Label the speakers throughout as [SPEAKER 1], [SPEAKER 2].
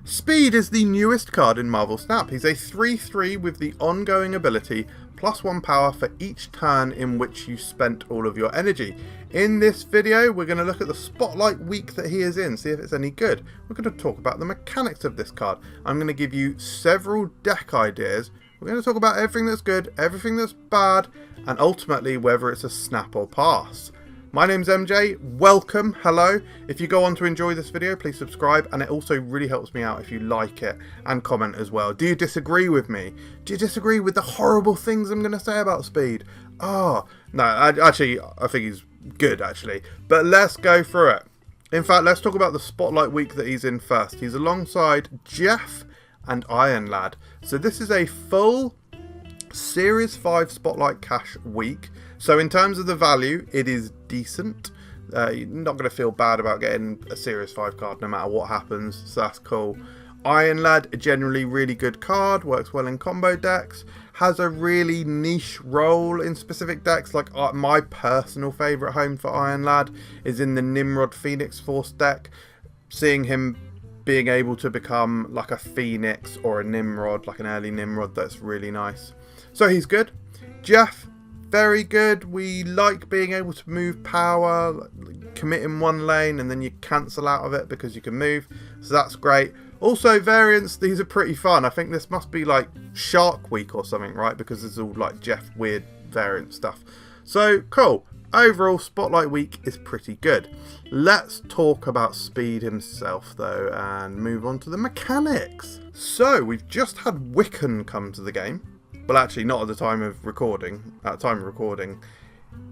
[SPEAKER 1] Speed is the newest card in Marvel Snap. He's a 3/3 with the ongoing ability +1 power for each turn in which you spent all of your energy. In this video, we're going to look at the Spotlight week that he is in, see if it's any good. We're going to talk about the mechanics of this card. I'm going to give you several deck ideas. We're going to talk about everything that's good, everything that's bad, and ultimately whether it's a snap or pass. My name's MJ, welcome, hello. If you go on to enjoy this video, please subscribe, and it also really helps me out if you like it and comment as well. Do you disagree with me? Do you disagree with the horrible things I'm going to say about Speed? No, I think he's good actually, but let's go through it. In fact, let's talk about the Spotlight week that he's in first. He's alongside Jeff and Iron Lad. So this is a full Series 5 Spotlight Cash week. So in terms of the value, it is decent. You're not going to feel bad about getting a Series 5 card no matter what happens, so that's cool. Iron Lad, a generally really good card, works well in combo decks, has a really niche role in specific decks. Like my personal favourite home for Iron Lad is in the Nimrod Phoenix Force deck. Seeing him being able to become like a Phoenix or a Nimrod, like an early Nimrod, that's really nice. So he's good. Jeff, very good. We like being able to move power, commit in one lane, and then you cancel out of it because you can move. So that's great. Also, variants, these are pretty fun. I think this must be like Shark Week or something, right? Because it's all like Jeff weird variant stuff. So, cool. Overall, Spotlight Week is pretty good. Let's talk about Speed himself, though, and move on to the mechanics. So, we've just had Wiccan come to the game. Well, actually, not at the time of recording. At the time of recording,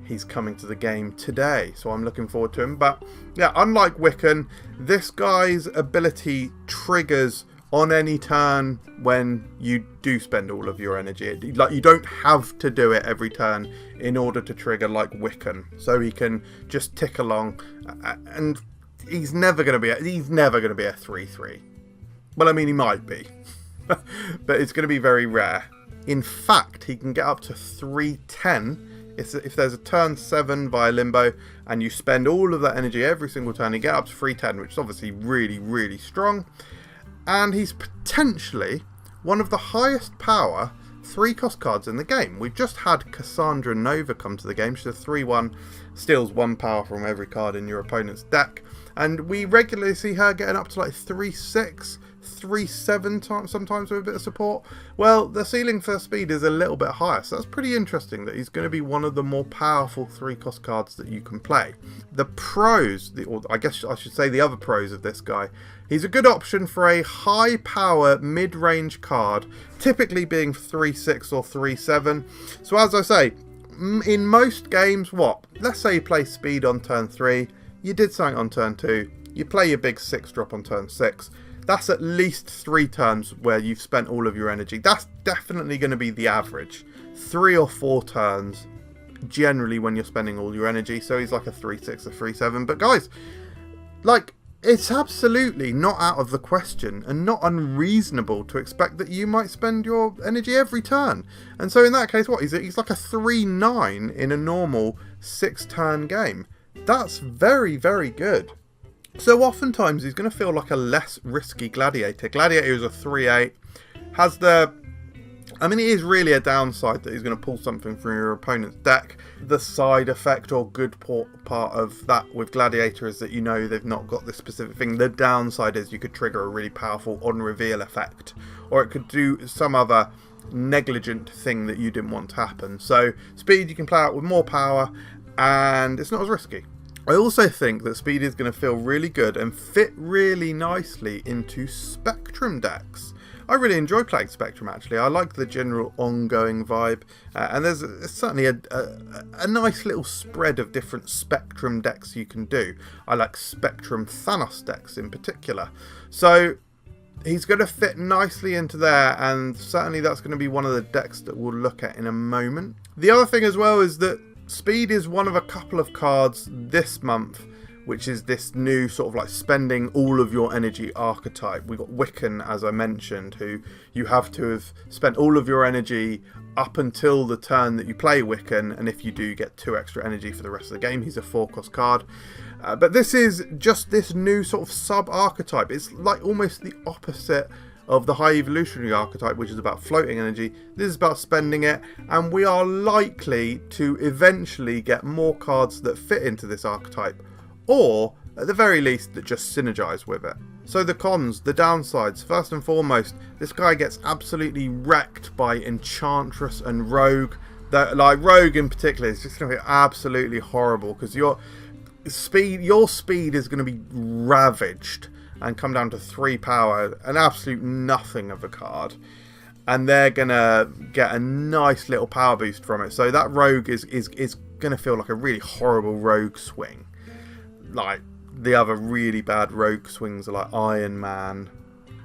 [SPEAKER 1] he's coming to the game today, so I'm looking forward to him. But, yeah, unlike Wiccan, this guy's ability triggers on any turn when you do spend all of your energy. Like, you don't have to do it every turn in order to trigger like Wiccan. So he can just tick along, and he's never going to be a 3/3. Well, I mean, he might be, but it's going to be very rare. In fact, he can get up to 310 if there's a turn 7 via Limbo and you spend all of that energy every single turn. You get up to 310, which is obviously really, really strong. And he's potentially one of the highest power 3-cost cards in the game. We've just had Cassandra Nova come to the game. She's a 3/1, steals 1 power from every card in your opponent's deck. And we regularly see her getting up to like 3/6, 3/7 sometimes with a bit of support. Well, the ceiling for Speed is a little bit higher, so that's pretty interesting that he's going to be one of the more powerful 3-cost cards that you can play. The pros, or I guess I should say the other pros of this guy, he's a good option for a high power mid-range card, typically being 3/6 or 3/7. So as I say, in most games, let's say you play Speed on turn 3, you did something on turn 2, you play your big 6-drop on turn 6. That's at least 3 turns where you've spent all of your energy. That's definitely going to be the average. 3 or 4 turns, generally, when you're spending all your energy. So he's like a 3/6 or 3/7. But guys, like, it's absolutely not out of the question and not unreasonable to expect that you might spend your energy every turn. And so in that case, he's like a 3/9 in a normal 6-turn game. That's very, very good. So oftentimes he's going to feel like a less risky Gladiator. Gladiator is a 3/8. It is really a downside that he's going to pull something from your opponent's deck. The side effect or good part of that with Gladiator is that you know they've not got this specific thing. The downside is you could trigger a really powerful on-reveal effect, or it could do some other negligent thing that you didn't want to happen. So Speed you can play out with more power, and it's not as risky. I also think that Speed is going to feel really good and fit really nicely into Spectrum decks. I really enjoy playing Spectrum, actually. I like the general ongoing vibe, and there's certainly a nice little spread of different Spectrum decks you can do. I like Spectrum Thanos decks in particular. So he's going to fit nicely into there, and certainly that's going to be one of the decks that we'll look at in a moment. The other thing as well is that Speed is one of a couple of cards this month, which is this new sort of like spending all of your energy archetype. We've got Wiccan, as I mentioned, who you have to have spent all of your energy up until the turn that you play Wiccan, and if you do, get 2 extra energy for the rest of the game. He's a 4-cost card. But this is just this new sort of sub-archetype. It's like almost the opposite of the high evolutionary archetype, which is about floating energy. This is about spending it, and we are likely to eventually get more cards that fit into this archetype, or at the very least that just synergize with it. So the cons, the downsides, first and foremost, this guy gets absolutely wrecked by Enchantress and Rogue. Like Rogue in particular is just going to be absolutely horrible, because your speed is going to be ravaged and come down to 3 power, an absolute nothing of a card, and they're gonna get a nice little power boost from it. So that Rogue is gonna feel like a really horrible Rogue swing. Like the other really bad Rogue swings are like Iron Man,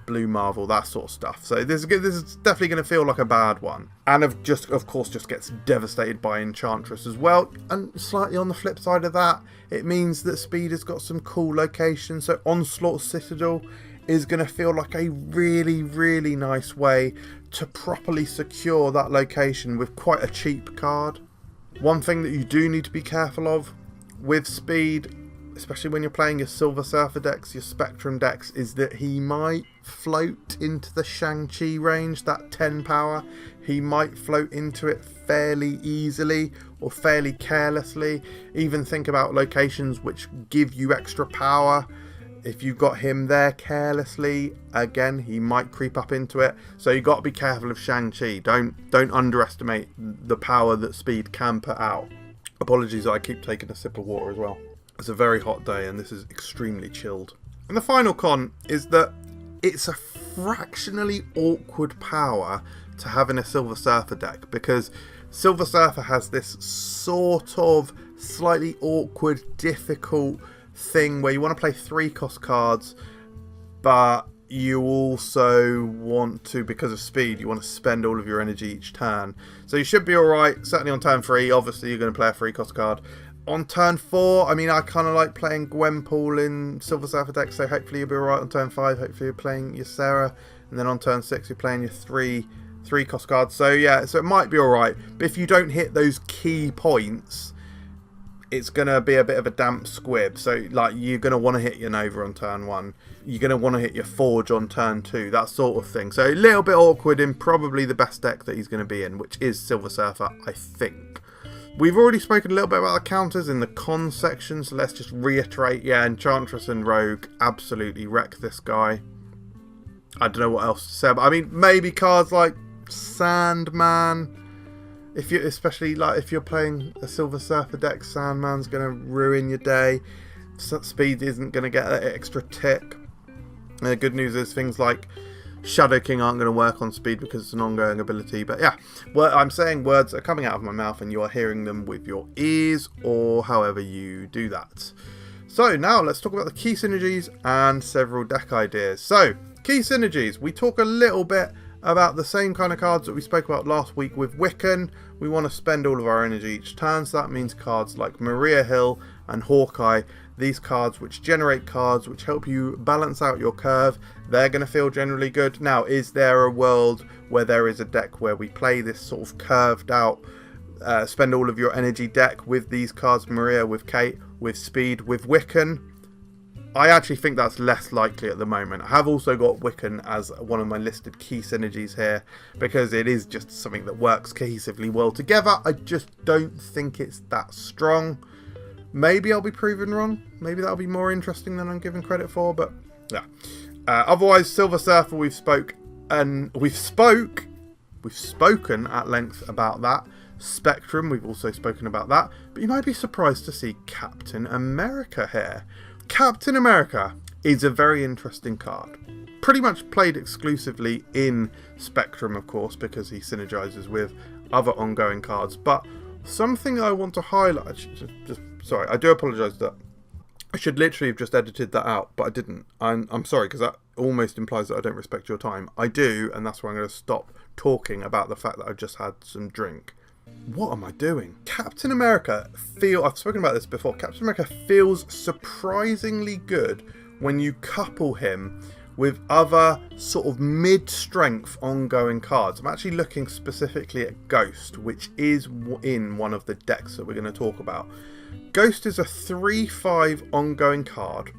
[SPEAKER 1] Blue Marvel, that sort of stuff. So this is definitely going to feel like a bad one, and of course just gets devastated by Enchantress as well. And slightly on the flip side of that, it means that Speed has got some cool locations. So Onslaught Citadel is going to feel like a really nice way to properly secure that location with quite a cheap card. One thing that you do need to be careful of with Speed, especially when you're playing your Silver Surfer decks, your Spectrum decks, is that he might float into the Shang-Chi range, that 10 power. He might float into it fairly easily or fairly carelessly. Even think about locations which give you extra power. If you've got him there carelessly, again, he might creep up into it. So you've got to be careful of Shang-Chi. Don't underestimate the power that Speed can put out. Apologies, I keep taking a sip of water as well. It's a very hot day and this is extremely chilled. And the final con is that it's a fractionally awkward power to have in a Silver Surfer deck, because Silver Surfer has this sort of slightly awkward, difficult thing where you want to play 3-cost cards, but you also want to, because of speed, you want to spend all of your energy each turn. So you should be alright, certainly on turn 3, obviously you're going to play a 3-cost card. On turn 4, I mean, I kind of like playing Gwenpool in Silver Surfer deck, so hopefully you'll be alright on turn 5. Hopefully you're playing your Sarah, and then on turn 6 you're playing your 3-cost cards. So yeah, so it might be alright, but if you don't hit those key points, it's going to be a bit of a damp squib. So like, you're going to want to hit your Nova on turn 1. You're going to want to hit your Forge on turn 2, that sort of thing. So a little bit awkward in probably the best deck that he's going to be in, which is Silver Surfer, I think. We've already spoken a little bit about the counters in the con section, so let's just reiterate. Yeah, Enchantress and Rogue absolutely wreck this guy. I don't know what else to say, but I mean, maybe cards like Sandman. Especially like if you're playing a Silver Surfer deck, Sandman's going to ruin your day. Speed isn't going to get that extra tick. And the good news is things like Shadow King aren't going to work on Speed because it's an ongoing ability. But yeah, well, I'm saying words are coming out of my mouth and you are hearing them with your ears, or however you do that. So now let's talk about the key synergies and several deck ideas. So key synergies, we talk a little bit about the same kind of cards that we spoke about last week with Wiccan. We want to spend all of our energy each turn, so that means cards like Maria Hill and Hawkeye. These cards which generate cards which help you balance out your curve, they're going to feel generally good. Now, is there a world where there is a deck where we play this sort of curved out, spend all of your energy deck with these cards, Maria, with Kate, with Speed, with Wiccan? I actually think that's less likely at the moment. I have also got Wiccan as one of my listed key synergies here, because it is just something that works cohesively well together. I just don't think it's that strong. Maybe I'll be proven wrong. Maybe that'll be more interesting than I'm given credit for, but yeah. Otherwise, Silver Surfer, we've spoken at length about that. Spectrum, we've also spoken about that. But you might be surprised to see Captain America here. Captain America is a very interesting card. Pretty much played exclusively in Spectrum, of course, because he synergizes with other ongoing cards. But something I want to highlight, sorry, I do apologise that I should literally have just edited that out, but I didn't. I'm sorry, because that almost implies that I don't respect your time. I do, and that's why I'm going to stop talking about the fact that I just had some drink. What am I doing? Captain America I've spoken about this before, Captain America feels surprisingly good when you couple him with other sort of mid-strength ongoing cards. I'm actually looking specifically at Ghost, which is in one of the decks that we're going to talk about. Ghost is a 3/5 ongoing card,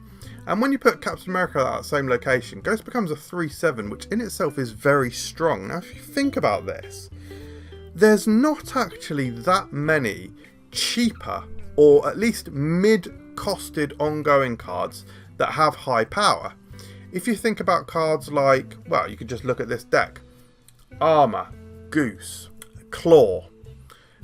[SPEAKER 1] and when you put Captain America at that same location, Ghost becomes a 3/7, which in itself is very strong. Now if you think about this, there's not actually that many cheaper or at least mid-costed ongoing cards that have high power. If you think about cards like, well, you could just look at this deck. Armor, Goose, Claw.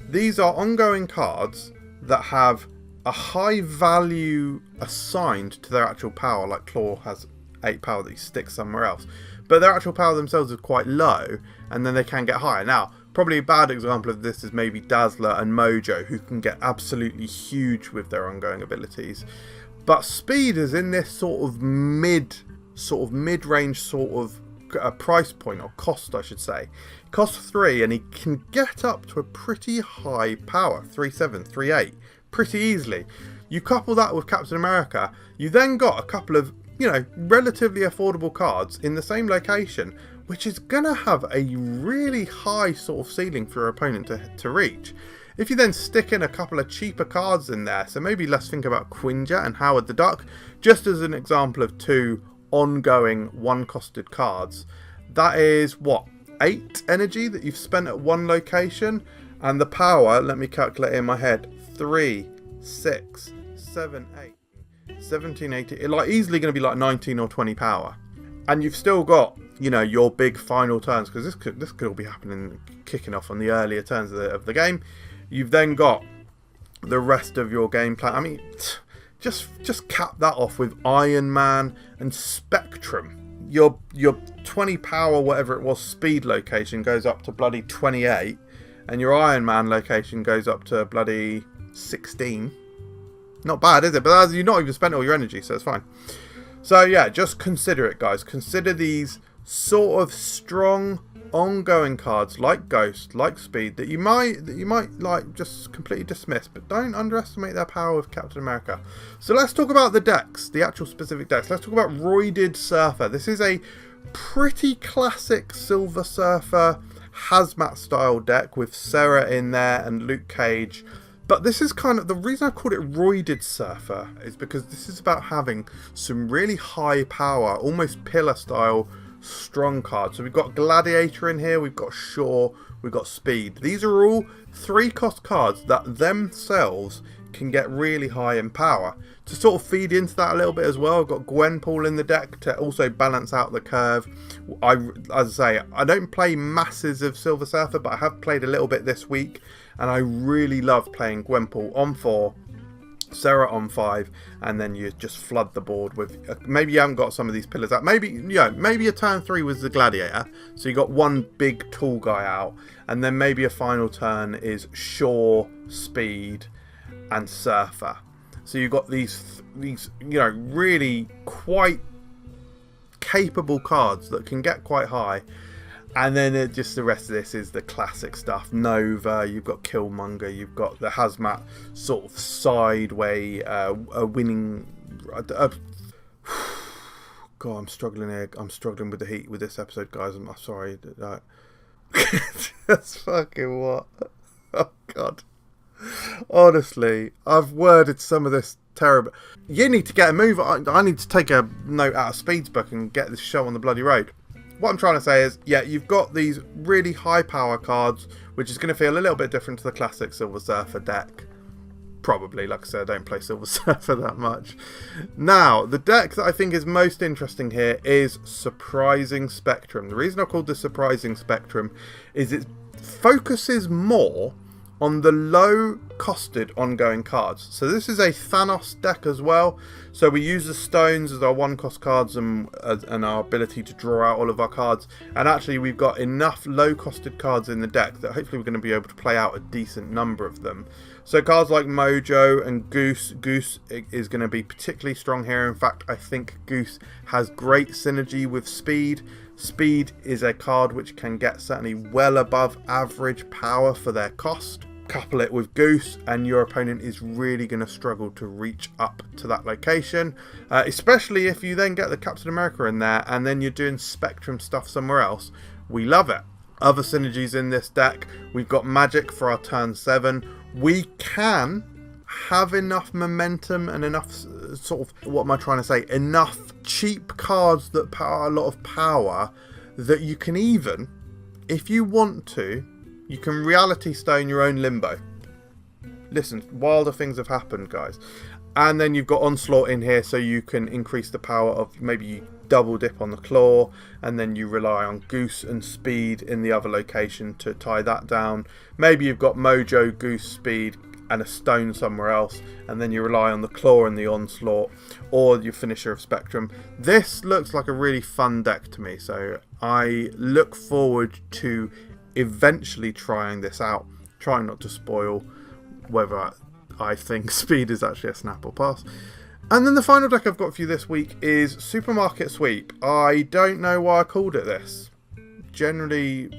[SPEAKER 1] These are ongoing cards that have a high value assigned to their actual power, like Claw has 8 power that he sticks somewhere else. But their actual power themselves is quite low, and then they can get higher. Now, probably a bad example of this is maybe Dazzler and Mojo, who can get absolutely huge with their ongoing abilities. But Speed is in this sort of mid-range sort of price point, or cost I should say. It costs 3 and he can get up to a pretty high power, 3/7, 3/8, pretty easily. You couple that with Captain America, you then got a couple of, you know, relatively affordable cards in the same location, which is going to have a really high sort of ceiling for your opponent to reach. If you then stick in a couple of cheaper cards in there, so maybe let's think about Quinjet and Howard the Duck, just as an example of 2 ongoing 1-costed cards. That is, what, 8 energy that you've spent at one location, and the power, let me calculate in my head, 3, 6, 7, 8, 17, 18, like easily going to be like 19 or 20 power. And you've still got, you know, your big final turns, because this could all be happening, kicking off on the earlier turns of the game. You've then got the rest of your game plan. I mean, just cap that off with Iron Man and Spectrum. Your 20 power, whatever it was, speed location goes up to bloody 28, and your Iron Man location goes up to bloody 16. Not bad, is it? But you've not even spent all your energy, so it's fine. So yeah, just consider it, guys. Consider these sort of strong ongoing cards like Ghost, like Speed, that you might like just completely dismiss, but don't underestimate their power with Captain America. So let's talk about the decks, the actual specific decks. Let's talk about Roided Surfer. This is a pretty classic Silver Surfer hazmat style deck with Sarah in there and Luke Cage. But this is kind of, the reason I called it Roided Surfer is because this is about having some really high power, almost pillar style strong cards. So we've got Gladiator in here, we've got Shaw, we've got Speed. These are all 3-cost cards that themselves can get really high in power. To sort of feed into that a little bit as well, I've got Gwenpool in the deck to also balance out the curve. As I say, I don't play masses of Silver Surfer, but I have played a little bit this week, and I really love playing Gwenpool on 4, Sarah on 5, and then you just flood the board with, maybe you haven't got some of these pillars out, maybe, you know, maybe a turn 3 was the Gladiator, so you got one big tall guy out, and then maybe a final turn is Shaw, Speed, and Surfer. So you've got these you know, really quite capable cards that can get quite high. And then just the rest of this is the classic stuff. Nova, you've got Killmonger, you've got the hazmat sort of sideway winning. God, I'm struggling here. I'm struggling with the heat with this episode, guys. I'm sorry. That's fucking what? Oh God. Honestly, I've worded some of this terrible. You need to get a move. I need to take a note out of Speed's book and get this show on the bloody road. What I'm trying to say is, yeah, you've got these really high power cards, which is going to feel a little bit different to the classic Silver Surfer deck. Probably, like I said, I don't play Silver Surfer that much. Now, the deck that I think is most interesting here is Surprising Spectrum. The reason I called this Surprising Spectrum is it focuses more on the low-costed ongoing cards. So this is a Thanos deck as well. So we use the stones as our 1-cost cards and our ability to draw out all of our cards. And actually we've got enough low-costed cards in the deck that hopefully we're going to be able to play out a decent number of them. So cards like Mojo and Goose. Goose is going to be particularly strong here. In fact, I think Goose has great synergy with Speed. Speed is a card which can get certainly well above average power for their cost. couple it with Goose, and your opponent is really going to struggle to reach up to that location, especially if you then get the Captain America in there and then you're doing Spectrum stuff somewhere else. We love it. Other synergies in this deck, we've got Magic for our turn 7. We can have enough momentum and enough sort of, what am I trying to say, enough cheap cards that power a lot of power that you can even, if you want to, you can Reality Stone your own Limbo. Listen, wilder things have happened, guys. And then you've got Onslaught in here, so you can increase the power of, maybe you double dip on the Claw, and then you rely on Goose and Speed in the other location to tie that down. Maybe you've got Mojo, Goose, Speed, and a stone somewhere else, and then you rely on the Claw and the Onslaught, or your finisher of Spectrum. This looks like a really fun deck to me, so I look forward to eventually trying this out, trying not to spoil whether I think Speed is actually a snap or pass. And then the final deck I've got for you this week is Supermarket Sweep. I don't know why I called it this. Genuinely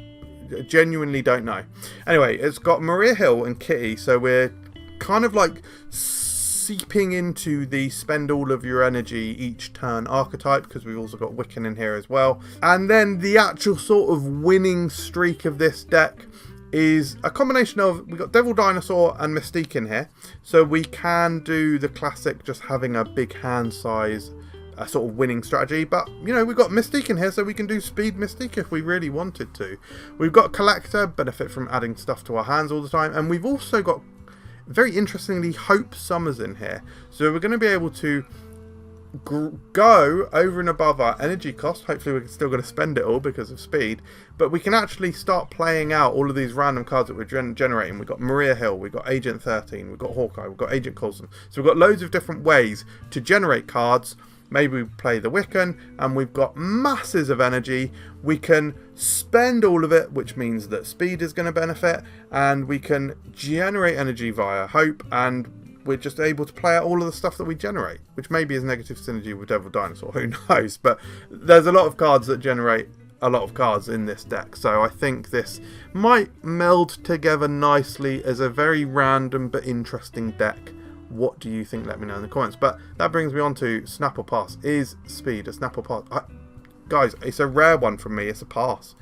[SPEAKER 1] don't know. Anyway, it's got Maria Hill and Kitty, so we're kind of like seeping into the spend all of your energy each turn archetype, because we've also got Wiccan in here as well. And then the actual sort of winning streak of this deck is a combination of, we've got Devil Dinosaur and Mystique in here, so we can do the classic just having a big hand size sort of winning strategy, but you know, we've got Mystique in here, so we can do Speed Mystique if we really wanted to. We've got Collector, benefit from adding stuff to our hands all the time, and we've also got, very interestingly, Hope Summers in here, so we're going to be able to go over and above our energy cost. Hopefully we're still going to spend it all because of speed, but we can actually start playing out all of these random cards that we're generating. We've got Maria Hill, we've got Agent 13, we've got Hawkeye, we've got Agent Coulson, so we've got loads of different ways to generate cards. Maybe we play the Wiccan, and we've got masses of energy. We can spend all of it, which means that speed is going to benefit, and we can generate energy via Hope, and we're just able to play out all of the stuff that we generate, which maybe is negative synergy with Devil Dinosaur, who knows, but there's a lot of cards that generate a lot of cards in this deck, so I think this might meld together nicely as a very random but interesting deck. What do you think? Let me know in the comments. But that brings me on to Snap or Pass. Is Speed a Snap or Pass? Guys, it's a rare one from me. It's a pass.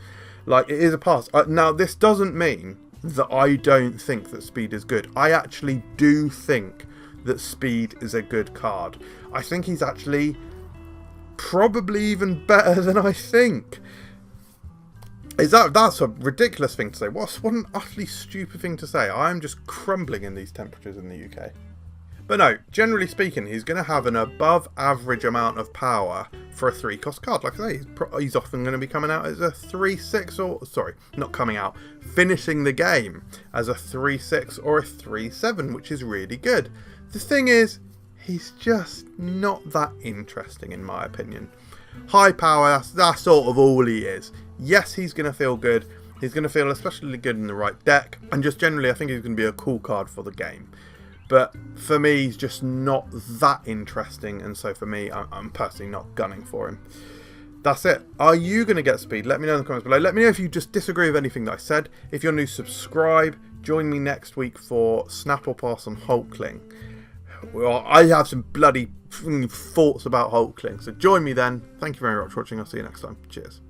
[SPEAKER 1] Like, it is a pass. Now, this doesn't mean that I don't think that Speed is good. I actually do think that Speed is a good card. I think he's actually probably even better than I think. That's a ridiculous thing to say. What an utterly stupid thing to say. I'm just crumbling in these temperatures in the UK. But no, generally speaking, he's going to have an above average amount of power for a 3-cost card. Like I say, he's often going to be coming out as a 3-6, or, sorry, not coming out, finishing the game as a 3-6 or a 3-7, which is really good. The thing is, he's just not that interesting in my opinion. High power, that's sort of all he is. Yes, he's going to feel good. He's going to feel especially good in the right deck. And just generally, I think he's going to be a cool card for the game. But for me, he's just not that interesting, and so for me, I'm personally not gunning for him. That's it. Are you going to get Speed? Let me know in the comments below. Let me know if you just disagree with anything that I said. If you're new, subscribe. Join me next week for Snap or Pass on Hulkling. Well, I have some bloody thoughts about Hulkling, so join me then. Thank you very much for watching. I'll see you next time. Cheers.